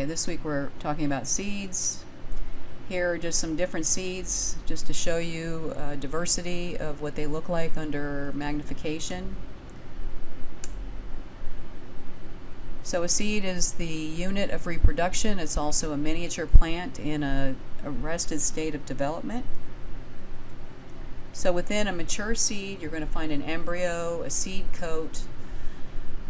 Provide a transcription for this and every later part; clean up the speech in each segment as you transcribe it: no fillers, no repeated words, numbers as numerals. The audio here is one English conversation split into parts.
Okay, this week we're talking about seeds. Here are just some different seeds just to show you diversity of what they look like under magnification. So a seed is the unit of reproduction. It's also a miniature plant in a arrested state of development. So within a mature seed, you're going to find an embryo, a seed coat,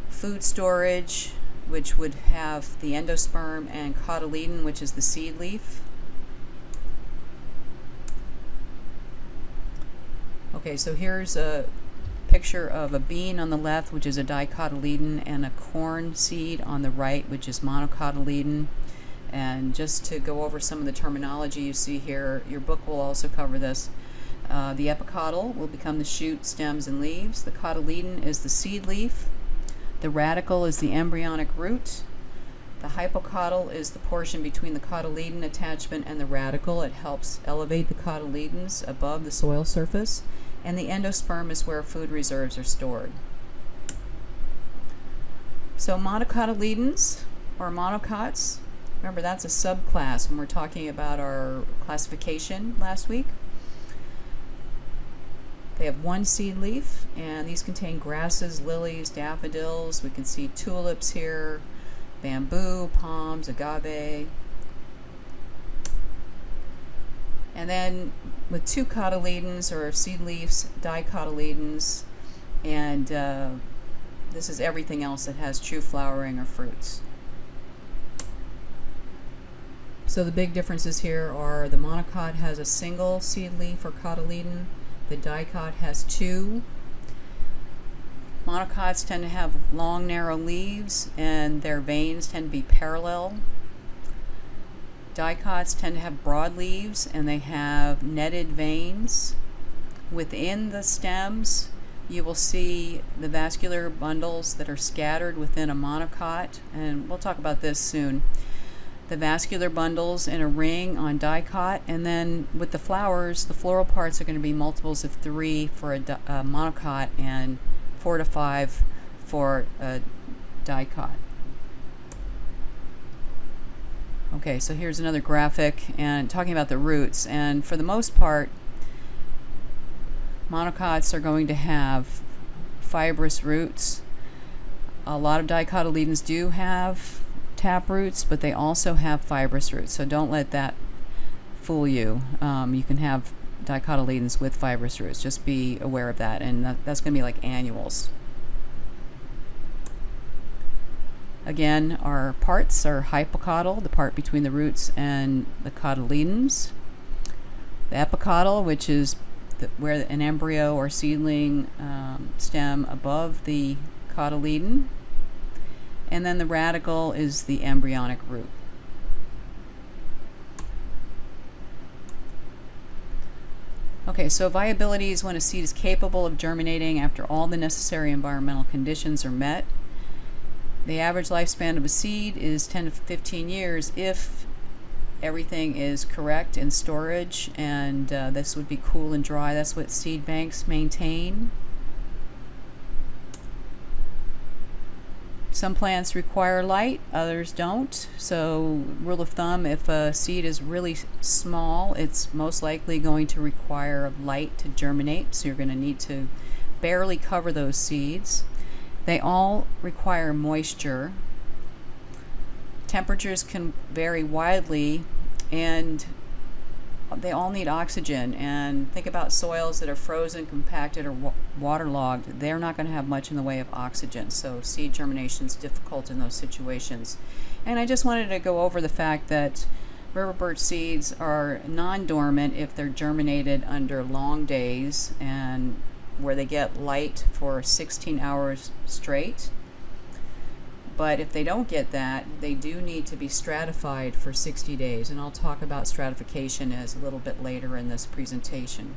food storage, which would have the endosperm, and cotyledon, which is the seed leaf. Okay, so here's a picture of a bean on the left, which is a dicotyledon, and a corn seed on the right, which is monocotyledon. And just to go over some of the terminology you see here, your book will also cover this. The epicotyl will become the shoot, stems, and leaves. The cotyledon is the seed leaf. The radicle is the embryonic root. The hypocotyl is the portion between the cotyledon attachment and the radicle. It helps elevate the cotyledons above the soil surface. And the endosperm is where food reserves are stored. So monocotyledons, or monocots, remember that's a subclass when we're talking about our classification last week. They have one seed leaf, and these contain grasses, lilies, daffodils. We can see tulips here, bamboo, palms, agave. And then with two cotyledons, or seed leaves, dicotyledons, and this is everything else that has true flowering or fruits. So the big differences here are the monocot has a single seed leaf or cotyledon. The dicot has two. Monocots tend to have long, narrow leaves, and their veins tend to be parallel. Dicots tend to have broad leaves, and they have netted veins. Within the stems, you will see the vascular bundles that are scattered within a monocot, and we'll talk about this soon. The vascular bundles in a ring on dicot, and then with the flowers, the floral parts are going to be multiples of 3 for a monocot and 4 to 5 for a dicot. Okay, so here's another graphic and talking about the roots, and for the most part, monocots are going to have fibrous roots. A lot of dicotyledons do have tap roots, but they also have fibrous roots, so don't let that fool you. You can have dicotyledons with fibrous roots. Just be aware of that, and that's going to be like annuals. Again, our parts are hypocotyl, the part between the roots and the cotyledons. The epicotyl, which is where an embryo or seedling stem above the cotyledon. And then the radicle is the embryonic root. Okay, so viability is when a seed is capable of germinating after all the necessary environmental conditions are met. The average lifespan of a seed is 10 to 15 years if everything is correct in storage, and this would be cool and dry. That's what seed banks maintain. Some plants require light, others don't. So rule of thumb, if a seed is really small, it's most likely going to require light to germinate. So you're going to need to barely cover those seeds. They all require moisture. Temperatures can vary widely, and they all need oxygen. And think about soils that are frozen, compacted, or waterlogged. They're not going to have much in the way of oxygen, so seed germination is difficult in those situations. And I just wanted to go over the fact that river birch seeds are non-dormant if they're germinated under long days and where they get light for 16 hours straight. But if they don't get that, they do need to be stratified for 60 days. And I'll talk about stratification as a little bit later in this presentation.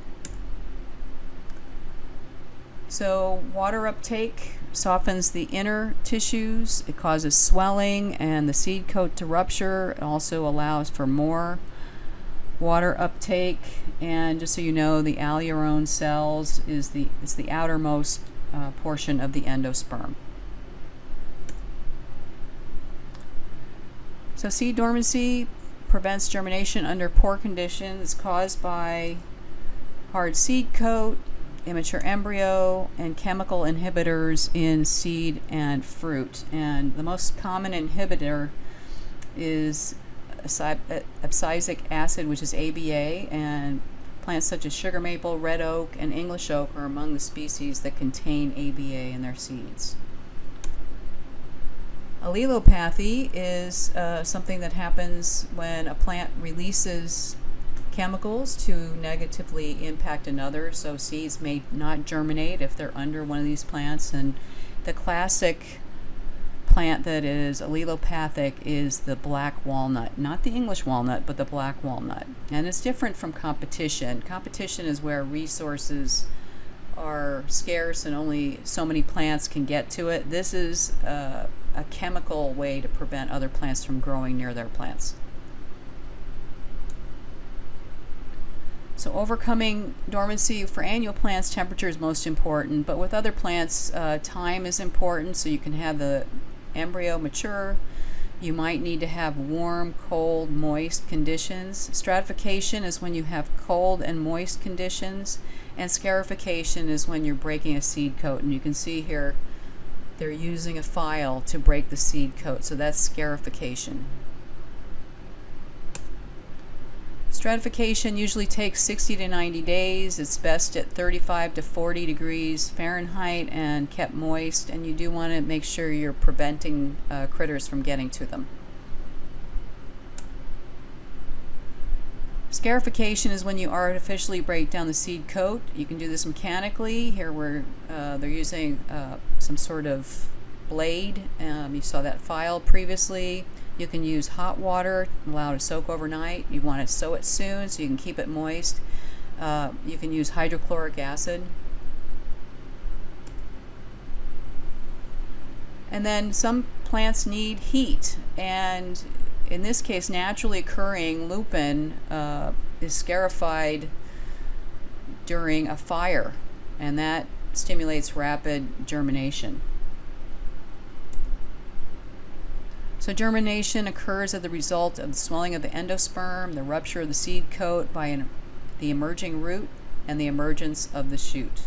So water uptake softens the inner tissues. It causes swelling and the seed coat to rupture. It also allows for more water uptake. And just so you know, the alurone cells is the outermost portion of the endosperm. So seed dormancy prevents germination under poor conditions caused by hard seed coat, immature embryo, and chemical inhibitors in seed and fruit. And the most common inhibitor is abscisic acid, which is ABA, and plants such as sugar maple, red oak, and English oak are among the species that contain ABA in their seeds. Allelopathy is something that happens when a plant releases chemicals to negatively impact another, so seeds may not germinate if they're under one of these plants. And the classic plant that is allelopathic is the black walnut, not the English walnut, but the black walnut. And it's different from competition. Competition is where resources are scarce and only so many plants can get to it. This is a chemical way to prevent other plants from growing near their plants. So overcoming dormancy for annual plants, temperature is most important, but with other plants, time is important, so you can have the embryo mature. You might need to have warm, cold, moist conditions. Stratification is when you have cold and moist conditions, and scarification is when you're breaking a seed coat. And you can see here they're using a file to break the seed coat, so that's scarification. Stratification usually takes 60 to 90 days. It's best at 35 to 40 degrees Fahrenheit and kept moist, and you do want to make sure you're preventing critters from getting to them. Scarification is when you artificially break down the seed coat. You can do this mechanically. Here where they're using some sort of blade. You saw that file previously. You can use hot water, allow it to soak overnight. You want to sow it soon so you can keep it moist. You can use hydrochloric acid. And then some plants need heat, and in this case, naturally occurring lupin is scarified during a fire, and that stimulates rapid germination. So germination occurs as the result of the swelling of the endosperm, the rupture of the seed coat by the emerging root, and the emergence of the shoot.